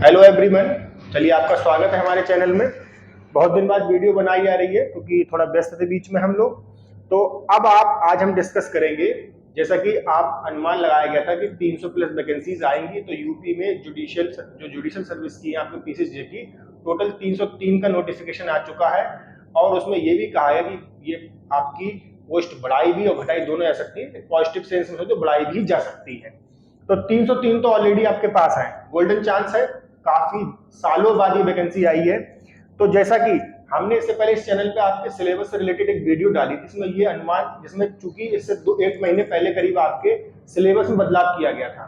Hello everyone, चलिए आपका स्वागत है हमारे चैनल में। बहुत दिन बाद वीडियो बनाई जा रही है क्योंकि थोड़ा व्यस्त थे बीच में हम लोग। तो अब आज हम डिस्कस करेंगे, जैसा कि आप अनुमान लगाया गया था कि 300 प्लस वैकेंसीज आएंगी, तो यूपी में जुडिशियल सर्विस की आपकी पीसीजे की टोटल 303 का नोटिफिकेशन आ चुका है। और उसमें ये भी कहा है कि ये आपकी पोस्ट बढ़ाई भी और घटाई दोनों जा सकती है। पॉजिटिव सेंस में तो बढ़ाई भी जा सकती है। तो 303 तो ऑलरेडी आपके पास है, गोल्डन चांस है, काफी सालों बाद ये वैकेंसी आई है। तो जैसा कि हमने इससे पहले इस चैनल पे आपके सिलेबस से रिलेटेड एक वीडियो डाली थी, इसमें ये अनुमान, जिसमें चूंकि इससे 1 महीने पहले करीब आपके सिलेबस में बदलाव किया गया था।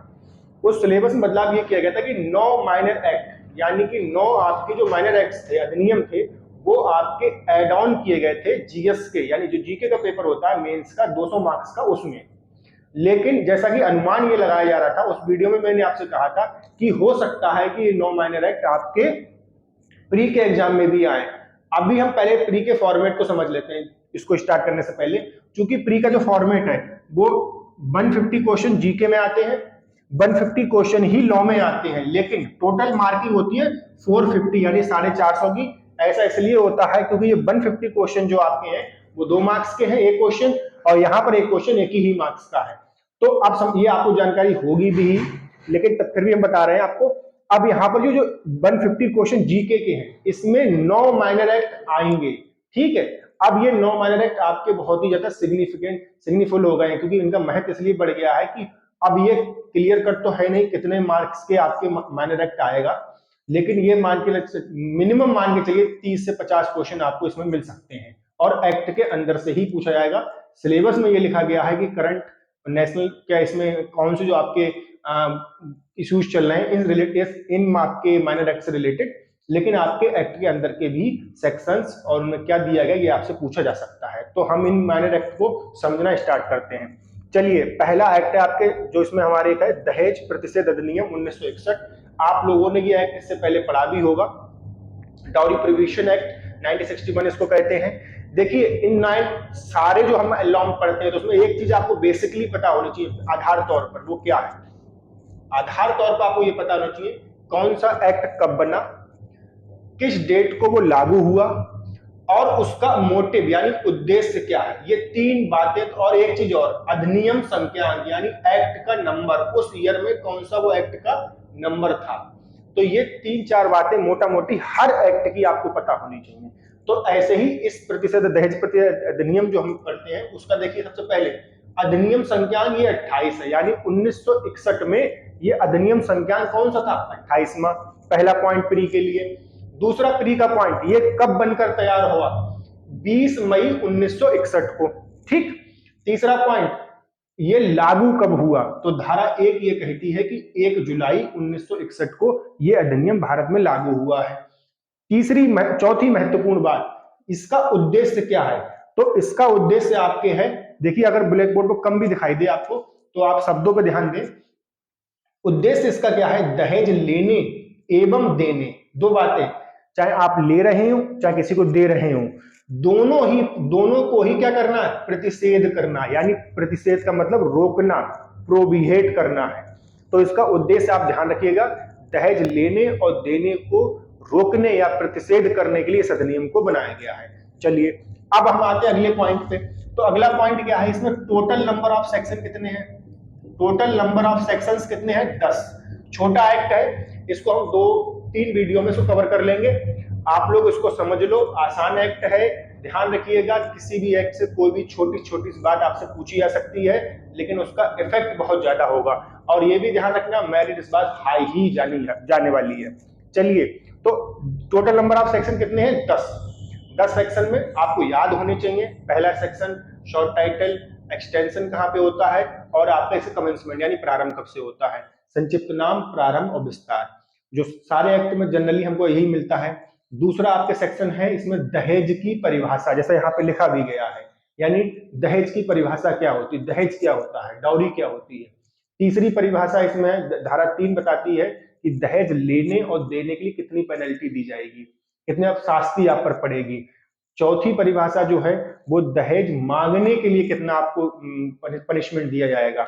उस सिलेबस में बदलाव ये किया गया था कि 9 माइनर एक्ट, यानी कि 9 आपके जो माइनर एक्ट्स थे, अधिनियम थे, वो आपके एड ऑन किए गए थे जीएस के, यानी जो जीके का पेपर होता है मेंस का 200 मार्क्स का, उसमें। लेकिन जैसा कि अनुमान ये लगाया जा रहा था, उस वीडियो में मैंने आपसे कहा था कि हो सकता है कि 9 माइनर एक्ट आपके प्री के एग्जाम में भी आए। अभी हम पहले प्री के फॉर्मेट को समझ लेते हैं इसको स्टार्ट करने से पहले। क्योंकि प्री का जो फॉर्मेट है वो 150 क्वेश्चन जीके में आते हैं, 150 क्वेश्चन ही लॉ में आते हैं, लेकिन टोटल मार्किंग होती है 450 यानी 450 की। ऐसा इसलिए होता है क्योंकि ये 150 क्वेश्चन जो आपके हैं वो 2 मार्क्स के हैं एक क्वेश्चन, और यहाँ पर एक क्वेश्चन एक ही मार्क्स का है। तो अब ये आपको जानकारी होगी भी, लेकिन तब फिर भी हम बता रहे हैं आपको। अब यहाँ पर जो 150 क्वेश्चन जीके के हैं, इसमें 9 माइनर एक्ट आएंगे, ठीक है। अब ये 9 माइनर एक्ट आपके बहुत ही ज्यादा सिग्निफुल हो गए हैं, क्योंकि इनका महत्व इसलिए बढ़ गया है कि अब ये क्लियर कट तो है नहीं कितने मार्क्स के आपके माइनर एक्ट आएगा, लेकिन ये मान के मिनिमम मान के चलिए 30 से 50 क्वेश्चन आपको इसमें मिल सकते हैं, और एक्ट के अंदर से ही पूछा जाएगा। सिलेबस में ये लिखा गया है कि करंट नेशनल क्या इसमें कौन से जो आपके इश्यूज चल रहे हैं इन रिलेटेड, इन आपके माइनर एक्ट से रिलेटेड, लेकिन आपके एक्ट के अंदर के भी सेक्शंस और उनमें क्या दिया गया ये आपसे पूछा जा सकता है। तो हम इन माइनर एक्ट को समझना स्टार्ट करते हैं। चलिए, पहला एक्ट है आपके जो इसमें हमारे एक है दहेज प्रतिषेध अधिनियम 1961। आप लोगों ने ये एक्ट इससे पहले पढ़ा भी होगा, डाउरी प्रिवेंशन एक्ट 1961 इसको कहते हैं। देखिए, इन 9 सारे जो हम लॉ में पढ़ते हैं, तो उसमें एक चीज आपको बेसिकली पता होनी चाहिए आधार तौर पर, वो क्या है? आधार तौर पर आपको ये पता होना चाहिए कौन सा एक्ट कब बना, किस डेट को वो लागू हुआ, और उसका मोटिव यानी उद्देश्य क्या है। ये 3 बातें, और एक चीज और, अधिनियम संज्ञान यानी एक्ट का नंबर, उस ईयर में कौन सा वो एक्ट का नंबर था। तो ये 3-4 बातें मोटा मोटी हर एक्ट की आपको पता होनी चाहिए। तो ऐसे ही इस प्रतिशत दहेज प्रतिशत अधिनियम जो हम करते हैं उसका देखिए, सबसे पहले अधिनियम संज्ञान ये 28 है, यानी 1961 में ये अधिनियम संज्ञान कौन सा था? 28वां। पहला पॉइंट प्री के लिए। दूसरा प्री का पॉइंट, ये कब बनकर तैयार हुआ? 20 मई 1961 को, ठीक। तीसरा पॉइंट, ये लागू कब हुआ? तो धारा 1 ये कहती है कि 1 जुलाई 1961 को ये अधिनियम भारत में लागू हुआ है। चौथी महत्वपूर्ण बात, इसका उद्देश्य क्या है? तो इसका उद्देश्य आपके है, देखिए अगर ब्लैक बोर्ड पर कम भी दिखाई दे आपको तो आप शब्दों पर ध्यान दें। उद्देश्य इसका क्या है? दहेज लेने एवं देने, 2 बातें, चाहे आप ले रहे हो चाहे किसी को दे रहे हो, दोनों को ही क्या करना है? प्रतिषेध करना, यानी प्रतिषेध का मतलब रोकना, प्रोहिबिट करना है। तो इसका उद्देश्य आप ध्यान रखिएगा, दहेज लेने और देने को रोकने या प्रतिषेध करने के लिए इस अधिनियम को बनाया गया है। चलिए, अब हम आते हैं अगले पॉइंट पे। तो अगला पॉइंट क्या है? इसमें टोटल नंबर ऑफ सेक्शन कितने हैं? टोटल नंबर ऑफ सेक्शंस कितने हैं? 10। छोटा एक्ट है, इसको हम 2-3 वीडियो में इसको कवर कर लेंगे। आप लोग इसको समझ लो, आसान एक्ट है। ध्यान रखिएगा, किसी भी एक्ट से कोई भी छोटी छोटी बात आपसे पूछी जा सकती है, लेकिन उसका इफेक्ट बहुत ज्यादा होगा। और ये भी ध्यान रखना, मेरिट इस बार हाई ही जाने वाली है। चलिए, तो टोटल नंबर ऑफ सेक्शन कितने हैं? 10 सेक्शन में आपको याद होने चाहिए। पहला सेक्शन शॉर्ट टाइटल, एक्सटेंशन कहाँ पे होता है, और आपका इसे कमेंसमेंट यानी प्रारंभ कब से होता है, संक्षिप्त नाम, प्रारंभ और विस्तार, जो सारे एक्ट में जनरली हमको यही मिलता है। दूसरा आपके सेक्शन है, इसमें दहेज की परिभाषा, जैसा यहाँ पे लिखा भी गया है, यानी दहेज की परिभाषा क्या होती है, दहेज क्या होता है, डाउरी क्या होती है। तीसरी परिभाषा इसमें धारा 3 बताती है कि दहेज लेने और देने के लिए कितनी पेनल्टी दी जाएगी, कितने अब शास्ति आप पर पड़ेगी। चौथी परिभाषा जो है वो दहेज मांगने के लिए कितना आपको पनिशमेंट दिया जाएगा।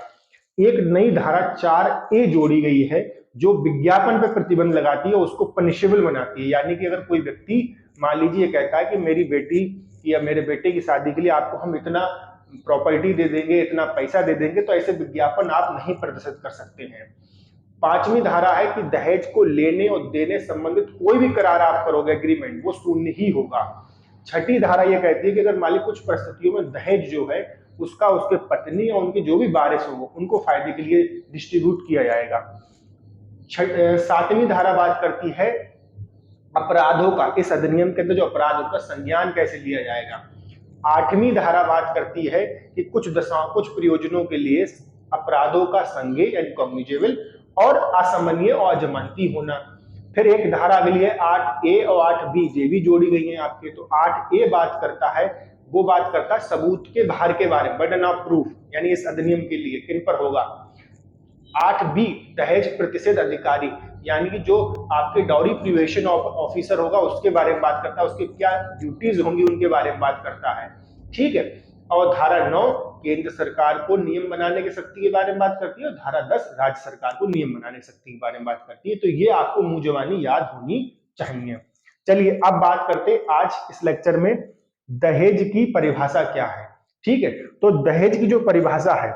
एक नई धारा 4A जोड़ी गई है, जो विज्ञापन पे प्रतिबंध लगाती है उसको पनिशेबल बनाती है। यानी कि अगर कोई व्यक्ति मान लीजिए कहता है कि मेरी बेटी या मेरे बेटे की शादी के लिए आपको हम इतना प्रॉपर्टी दे देंगे, इतना पैसा दे देंगे, तो ऐसे विज्ञापन आप नहीं प्रदर्शित कर सकते हैं। 5वीं धारा है कि दहेज को लेने और देने संबंधित कोई भी करार आप करोगे, एग्रीमेंट, वो शून्य ही होगा। 6ठी धारा ये कहती है कि अगर मालिक कुछ परिस्थितियों में दहेज जो है उसका उसके पत्नी और उनके जो भी वारिस हो उनको फायदे के लिए डिस्ट्रीब्यूट किया जाएगा। 7वीं धारा बात करती है अपराधों का, इस अधिनियम के अंदर जो अपराध होगा संज्ञान कैसे लिया जाएगा। 8वीं धारा बात करती है कि कुछ प्रयोजनों के लिए अपराधों का संज्ञेय यानी कॉग्निजेबल और असमन्य और अजमानती होना। फिर एक धारा अगली है 8A और 8B, ये भी जोड़ी गई है आपके। तो 8A बात करता है, वो बात करता है सबूत के भार के बारे में, बर्डन ऑफ प्रूफ, यानी इस अधिनियम के लिए किन पर होगा। 8B दहेज प्रतिषेध अधिकारी, यानी कि जो आपके डाउरी प्रिवेशन ऑफिसर होगा उसके बारे में बात करता है, उसके क्या ड्यूटीज होंगी उनके बारे में बात करता है, ठीक है। और धारा 9 केंद्र सरकार को नियम बनाने की शक्ति के बारे में बात करती है और धारा 10 राज्य सरकार को नियम बनाने की शक्ति के बारे में बात करती है। तो ये आपको मुंह जबानी याद होनी चाहिए। चलिए अब बात करते आज इस लेक्चर में दहेज की परिभाषा क्या है, ठीक है। तो दहेज की जो परिभाषा है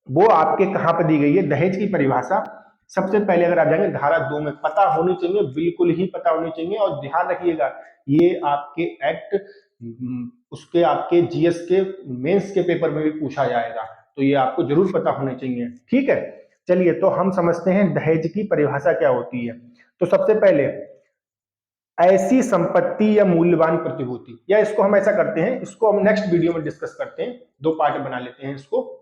वो आपके कहां पर दी गई है। दहेज की परिभाषा सबसे पहले अगर आप जाएंगे धारा 2 में, पता होनी चाहिए, बिल्कुल ही पता होनी चाहिए। और ध्यान रखिएगा ये आपके एक्ट उसके आपके जीएस के मेंस के पेपर में भी पूछा जाएगा, तो ये आपको जरूर पता होने चाहिए, ठीक है। चलिए तो हम समझते हैं दहेज की परिभाषा क्या होती है। तो सबसे पहले ऐसी संपत्ति या मूल्यवान प्रतिभूति, या इसको हम ऐसा करते हैं, इसको हम नेक्स्ट वीडियो में डिस्कस करते हैं, 2 पार्ट बना लेते हैं इसको।